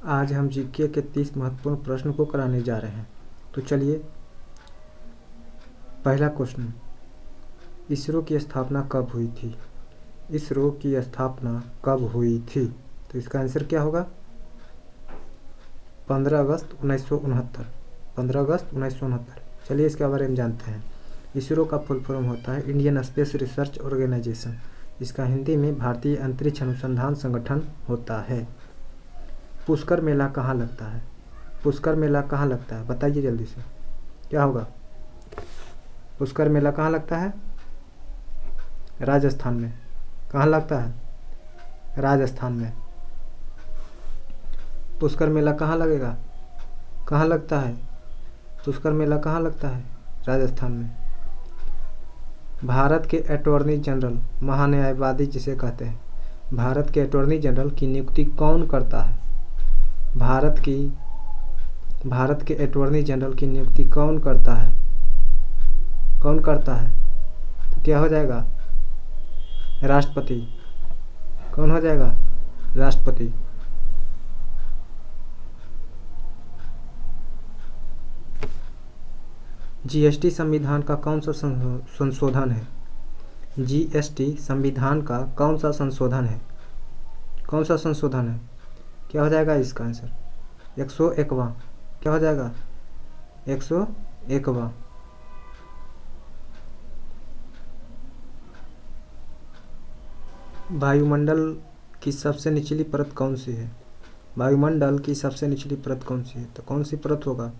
आज हम जीके के 30 महत्वपूर्ण प्रश्न को कराने जा रहे हैं। तो चलिए, पहला क्वेश्चन, इसरो की स्थापना कब हुई थी? इसरो की स्थापना कब हुई थी? तो इसका आंसर क्या होगा? 15 अगस्त 1969। 15 अगस्त 1969। चलिए इसके बारे में जानते हैं। इसरो का फुल फॉर्म होता है इंडियन स्पेस रिसर्च ऑर्गेनाइजेशन। इसका हिंदी में भारतीय अंतरिक्ष अनुसंधान संगठन होता है। पुष्कर मेला कहाँ लगता है? पुष्कर मेला कहाँ लगता है? बताइए जल्दी से, क्या होगा? पुष्कर मेला कहाँ लगता है? राजस्थान में। कहाँ लगता है? राजस्थान में। पुष्कर मेला कहाँ लगेगा? कहाँ लगता है? पुष्कर मेला कहाँ लगता है? राजस्थान में। भारत के अटॉर्नी जनरल, महान्यायवादी जिसे कहते हैं, भारत के अटॉर्नी जनरल की नियुक्ति कौन करता है? भारत के अटॉर्नी जनरल की नियुक्ति कौन करता है? कौन करता है? तो क्या हो जाएगा? राष्ट्रपति। कौन हो जाएगा? राष्ट्रपति। जीएसटी संविधान का कौन सा संशोधन है? जीएसटी संविधान का कौन सा संशोधन है? कौन सा संशोधन है? क्या हो जाएगा इसका आंसर? 101वां। क्या हो जाएगा? 101वां। वायुमंडल की सबसे निचली परत कौन सी है? वायुमंडल की सबसे निचली परत कौन सी है? तो कौन सी परत होगा?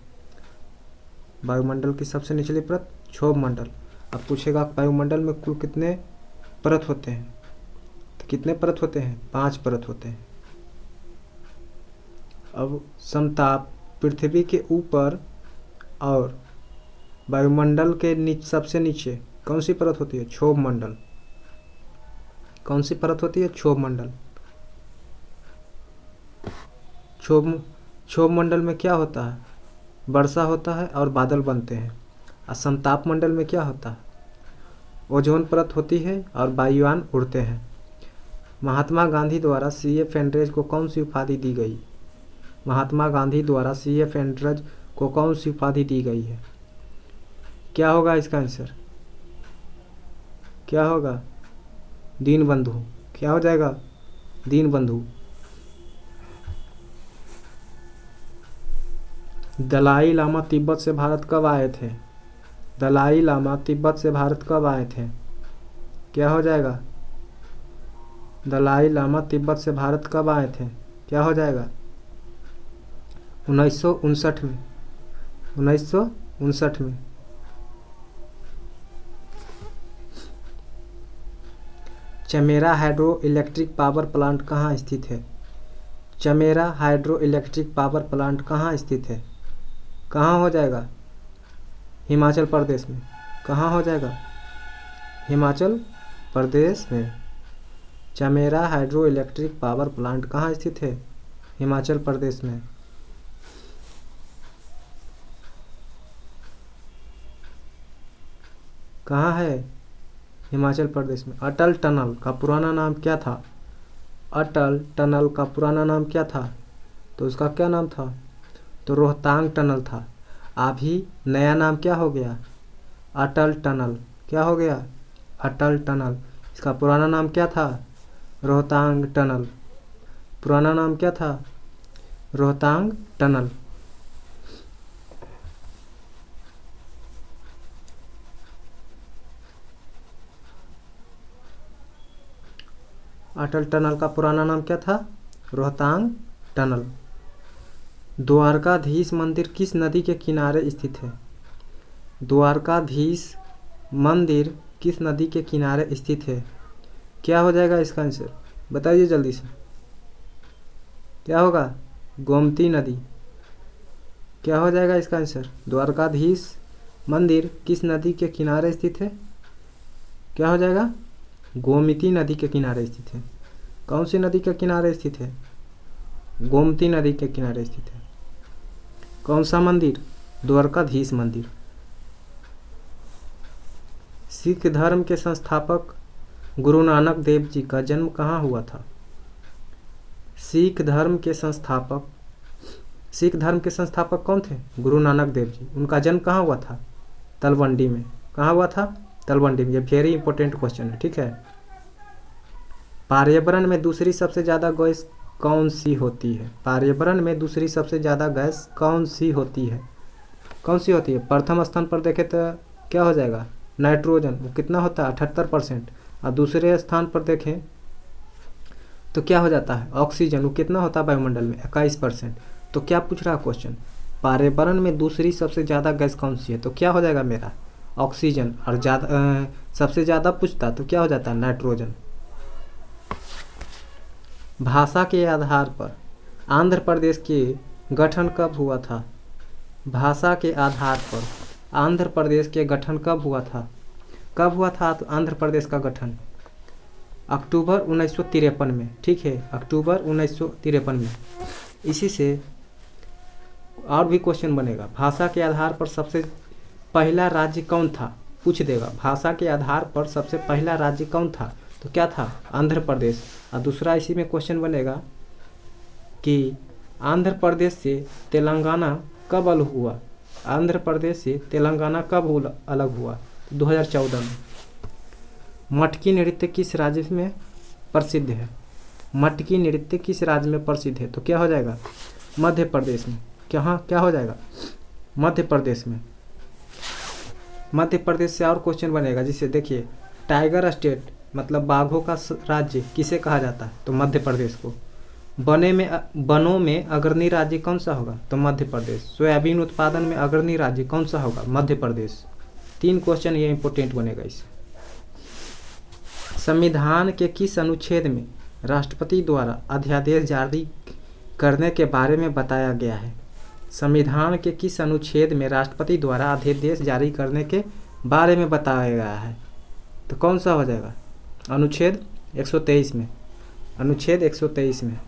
वायुमंडल की सबसे निचली परत क्षोभ मंडल। अब पूछेगा वायुमंडल में कुल कितने परत होते हैं? तो कितने परत होते हैं? 5 परत होते हैं। अब समताप पृथ्वी के ऊपर और वायुमंडल के सबसे नीचे कौन सी परत होती है? क्षोभ मंडल। कौन सी परत होती है? क्षोभ मंडल। क्षोभ मंडल में क्या होता है? वर्षा होता है और बादल बनते हैं। और समताप मंडल में क्या होता है? ओजोन परत होती है और वायुयान उड़ते हैं। महात्मा गांधी द्वारा C.F. एंड्रेज को कौन सी उपाधि दी गई? महात्मा गांधी द्वारा C.F. एंड्रेज को कौन सी उपाधि दी गई है? क्या होगा इसका आंसर? क्या होगा? दीनबंधु। क्या हो जाएगा? दीनबंधु। दलाई लामा तिब्बत से भारत कब आए थे? दलाई लामा तिब्बत से भारत कब आए थे? क्या हो जाएगा? दलाई लामा तिब्बत से भारत कब आए थे? क्या हो जाएगा? 1959 में। 1959 में। Chamera hydro electric power plant कहाँ स्थित है? Chamera hydro electric power plant कहाँ स्थित है? कहाँ हो जाएगा? हिमाचल प्रदेश में। कहाँ हो जाएगा? हिमाचल प्रदेश में। Chamera hydro electric power plant कहाँ स्थित है? हिमाचल प्रदेश में। कहाँ है? हिमाचल प्रदेश में। अटल टनल का पुराना नाम क्या था? अटल टनल का पुराना नाम क्या था? तो उसका क्या नाम था? तो रोहतांग टनल था। अभी नया नाम क्या हो गया? अटल टनल। क्या हो गया? अटल टनल। इसका पुराना नाम क्या था? रोहतांग टनल। पुराना नाम क्या था? रोहतांग टनल। अटल टनल का पुराना नाम क्या था? रोहतांग टनल। द्वारकाधीश मंदिर किस नदी के किनारे स्थित है? द्वारकाधीश मंदिर किस नदी के किनारे स्थित है? क्या हो जाएगा इसका आंसर? बताइए जल्दी से, क्या होगा? गोमती नदी। क्या हो जाएगा इसका आंसर? द्वारकाधीश मंदिर किस नदी के किनारे स्थित है? क्या हो जाएगा? गोमती नदी के किनारे स्थित है। कौन सी नदी के किनारे स्थित है? गोमती नदी के किनारे स्थित है। कौन सा मंदिर? द्वारकाधीश मंदिर। सिख धर्म के संस्थापक गुरु नानक देव जी का जन्म कहाँ हुआ था? सिख धर्म के संस्थापक सिख धर्म के संस्थापक कौन थे? गुरु नानक देव जी। उनका जन्म कहाँ हुआ था? तलवंडी में। कहाँ हुआ था? तलवंडी में। ये वेरी इंपॉर्टेंट क्वेश्चन है, ठीक है। पर्यावरण में दूसरी सबसे ज़्यादा गैस कौन सी होती है? पर्यावरण में दूसरी सबसे ज़्यादा गैस कौन सी होती है? कौन सी होती है? प्रथम स्थान पर देखें तो क्या हो जाएगा? नाइट्रोजन। वो कितना होता है? 78%। और दूसरे स्थान पर देखें तो क्या हो जाता है? ऑक्सीजन। वो कितना होता है वायुमंडल में? 21%। तो क्या पूछ रहा है क्वेश्चन? पर्यावरण में दूसरी सबसे ज़्यादा गैस कौन सी है? तो क्या हो जाएगा मेरा? ऑक्सीजन। और सबसे ज़्यादा पूछता तो क्या हो जाता है? नाइट्रोजन। भाषा के आधार पर आंध्र प्रदेश के गठन कब हुआ था? भाषा के आधार पर आंध्र प्रदेश के गठन कब हुआ था? कब हुआ था तो आंध्र प्रदेश का गठन? अक्टूबर 1953 में, ठीक है, अक्टूबर 1953 में। इसी से और भी क्वेश्चन बनेगा। भाषा के आधार पर सबसे पहला राज्य कौन था? पूछ देगा। भाषा के आधार पर सबसे पहला राज्य कौन था? तो क्या था? आंध्र प्रदेश। और दूसरा इसी में क्वेश्चन बनेगा कि आंध्र प्रदेश से तेलंगाना कब अलग हुआ? आंध्र प्रदेश से तेलंगाना कब अलग हुआ? 2014 में। मटकी नृत्य किस राज्य में प्रसिद्ध है? मटकी नृत्य किस राज्य में प्रसिद्ध है? तो क्या हो जाएगा? मध्य प्रदेश में। क्या हो जाएगा? मध्य प्रदेश में। मध्य प्रदेश से और क्वेश्चन बनेगा, जिसे देखिए, टाइगर स्टेट मतलब बाघों का राज्य किसे कहा जाता है? तो मध्य प्रदेश को। वनों में अग्रणी राज्य कौन सा होगा? तो मध्य प्रदेश। सोयाबीन उत्पादन में अग्रणी राज्य कौन सा होगा? मध्य प्रदेश। 3 क्वेश्चन ये इंपॉर्टेंट बनेगा इससे। संविधान के किस अनुच्छेद में राष्ट्रपति द्वारा अध्यादेश जारी करने के बारे में बताया गया है? संविधान के किस अनुच्छेद में राष्ट्रपति द्वारा अध्यादेश जारी करने के बारे में बताया गया है? तो कौन सा हो जाएगा? अनुच्छेद 123 में। अनुच्छेद 123 में।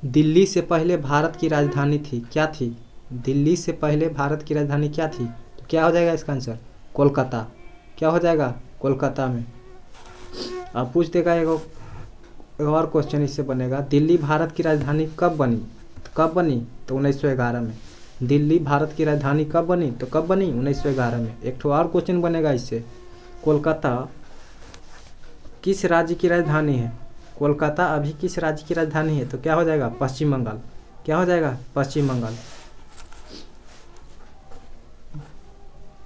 दिल्ली से पहले भारत की राजधानी थी, क्या थी? दिल्ली से पहले भारत की राजधानी क्या थी? तो क्या हो जाएगा इसका आंसर? कोलकाता। क्या हो जाएगा? कोलकाता में। अब पूछ देगा एक और क्वेश्चन इससे बनेगा, दिल्ली भारत की राजधानी कब बनी? कब बनी? तो 1911 में। दिल्ली भारत की राजधानी कब बनी? तो कब बनी? 1911 में। एक और क्वेश्चन बनेगा इससे, कोलकाता किस राज्य की राजधानी है? कोलकाता अभी किस राज्य की राजधानी है? तो क्या हो जाएगा? पश्चिम बंगाल। क्या हो जाएगा? पश्चिम बंगाल।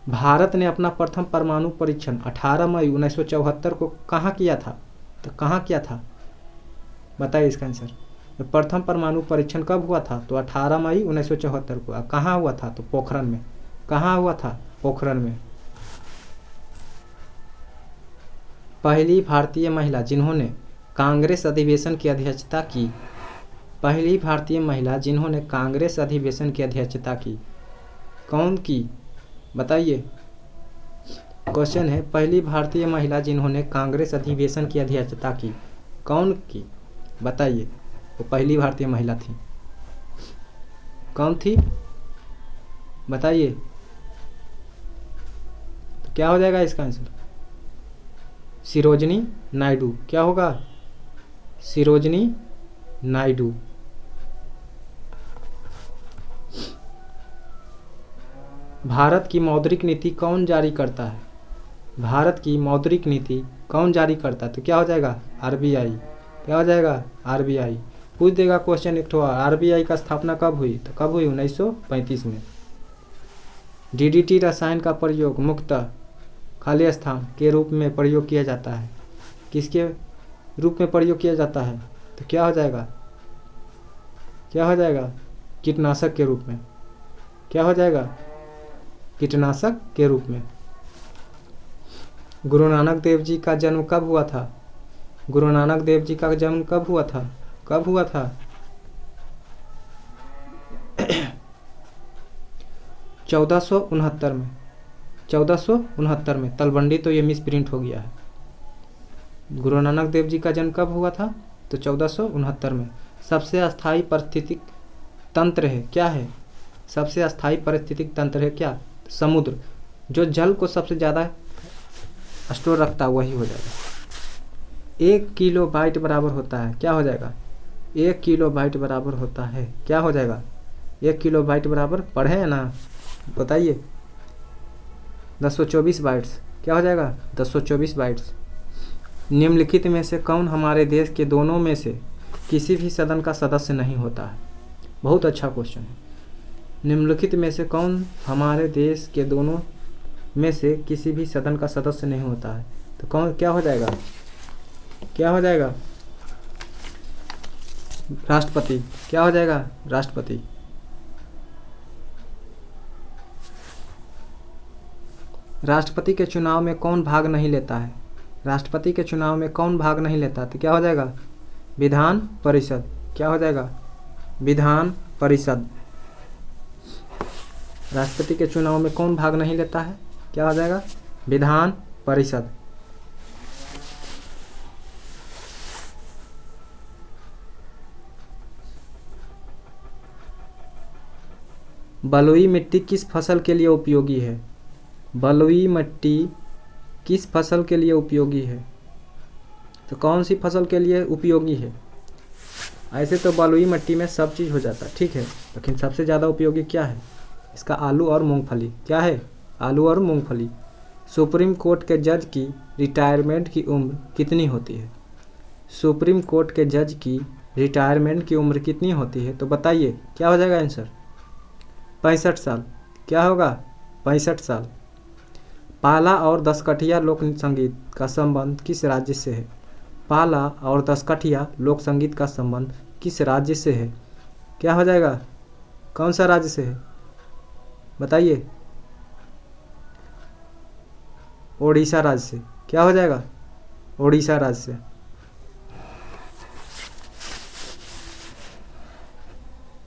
भारत ने अपना प्रथम परमाणु परीक्षण 18 मई 1974 को कहाँ किया था? तो कहाँ किया था? बताइए इसका आंसर। प्रथम परमाणु परीक्षण कब हुआ था? तो 18 मई 1974 को। कहाँ हुआ था? तो पोखरण में। कहाँ हुआ था? पोखरण में। पहली भारतीय महिला जिन्होंने कांग्रेस अधिवेशन की अध्यक्षता की। पहली भारतीय महिला जिन्होंने कांग्रेस अधिवेशन की अध्यक्षता की, कौन की? बताइए। क्वेश्चन है, पहली भारतीय महिला जिन्होंने कांग्रेस अधिवेशन की अध्यक्षता की, कौन की? बताइए। वो पहली भारतीय महिला थी, कौन थी? बताइए। तो क्या हो जाएगा इसका आंसर? सरोजिनी नायडू। क्या होगा? सरोजिनी नायडू। भारत की मौद्रिक नीति कौन जारी करता है? भारत की मौद्रिक नीति कौन जारी करता है? तो क्या हो जाएगा? आरबीआई। क्या हो जाएगा? आरबीआई। पूछ देगा क्वेश्चन एक और, आरबीआई का स्थापना कब हुई? तो कब हुई? 1935 में। डीडीटी रसायन का प्रयोग मुख्यतः खाली स्थान के रूप में प्रयोग किया जाता है। किसके रूप में प्रयोग किया जाता है? तो क्या हो जाएगा? क्या हो जाएगा? कीटनाशक के रूप में। क्या हो जाएगा? कीटनाशक के रूप में। गुरु नानक देव जी का जन्म कब हुआ था? गुरु नानक देव जी का जन्म कब हुआ था? कब हुआ था? 1469 में। 1469 में। तलवंडी तो ये मिस प्रिंट हो गया है। गुरु नानक देव जी का जन्म कब हुआ था? तो 1469 में। सबसे अस्थायी पारिस्थितिक तंत्र है, क्या है? सबसे अस्थायी पारिस्थितिक तंत्र है क्या? समुद्र। जो जल को सबसे ज़्यादा स्टोर रखता है वही हो जाएगा। 1 किलोबाइट बराबर होता है, क्या हो जाएगा? 1 किलोबाइट बराबर होता है, क्या हो जाएगा? 1 किलोबाइट बराबर पढ़े हैं ना, बताइए। 1024 बाइट्स, क्या हो जाएगा? 1024 बाइट्स। निम्नलिखित में से कौन हमारे देश के दोनों में से किसी भी सदन का सदस्य नहीं होता है? बहुत अच्छा क्वेश्चन है। निम्नलिखित में से कौन हमारे देश के दोनों में से किसी भी सदन का सदस्य नहीं होता है? तो कौन, क्या हो जाएगा? क्या हो जाएगा? राष्ट्रपति। क्या हो जाएगा? राष्ट्रपति। राष्ट्रपति के चुनाव में कौन भाग नहीं लेता है? राष्ट्रपति के चुनाव में कौन भाग नहीं लेता? तो क्या हो जाएगा? विधान परिषद। क्या हो जाएगा? विधान परिषद। राष्ट्रपति के चुनाव में कौन भाग नहीं लेता है? क्या हो जाएगा? विधान परिषद। बलुई मिट्टी किस फसल के लिए उपयोगी है? बलुई मिट्टी किस फसल के लिए उपयोगी है? तो कौन सी फसल के लिए उपयोगी है? ऐसे तो बलुई मिट्टी में सब चीज़ हो जाता है, ठीक है, लेकिन सबसे ज़्यादा उपयोगी क्या है इसका? आलू और मूंगफली। क्या है? आलू और मूंगफली। सुप्रीम कोर्ट के जज की रिटायरमेंट की उम्र कितनी होती है? सुप्रीम कोर्ट के जज की रिटायरमेंट की उम्र कितनी होती है? तो बताइए, क्या हो जाएगा आंसर? 65 साल। क्या होगा? 65 साल। पाला और दसकठिया लोक संगीत का संबंध किस राज्य से है? पाला और दसकठिया लोक संगीत का संबंध किस राज्य से है? क्या हो जाएगा? कौन सा राज्य से है? बताइए। ओडिशा राज्य से। क्या हो जाएगा? ओडिशा राज्य से।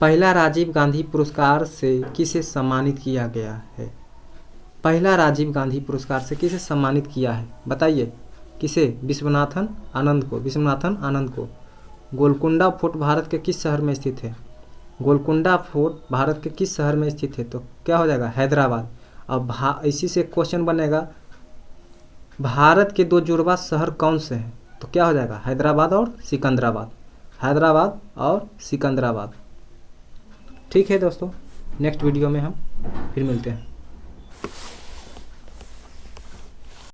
पहला राजीव गांधी पुरस्कार से किसे सम्मानित किया गया है? पहला राजीव गांधी पुरस्कार से किसे सम्मानित किया है? बताइए। किसे? विश्वनाथन आनंद को। विश्वनाथन आनंद को। गोलकुंडा फोर्ट भारत के किस शहर में स्थित है? गोलकुंडा फोर्ट भारत के किस शहर में स्थित है? तो क्या हो जाएगा? हैदराबाद। अब इसी से क्वेश्चन बनेगा, भारत के 2 जुड़वा शहर कौन से हैं? तो क्या हो जाएगा? हैदराबाद और सिकंदराबाद। हैदराबाद और सिकंदराबाद। ठीक है दोस्तों, नेक्स्ट वीडियो में हम फिर मिलते हैं।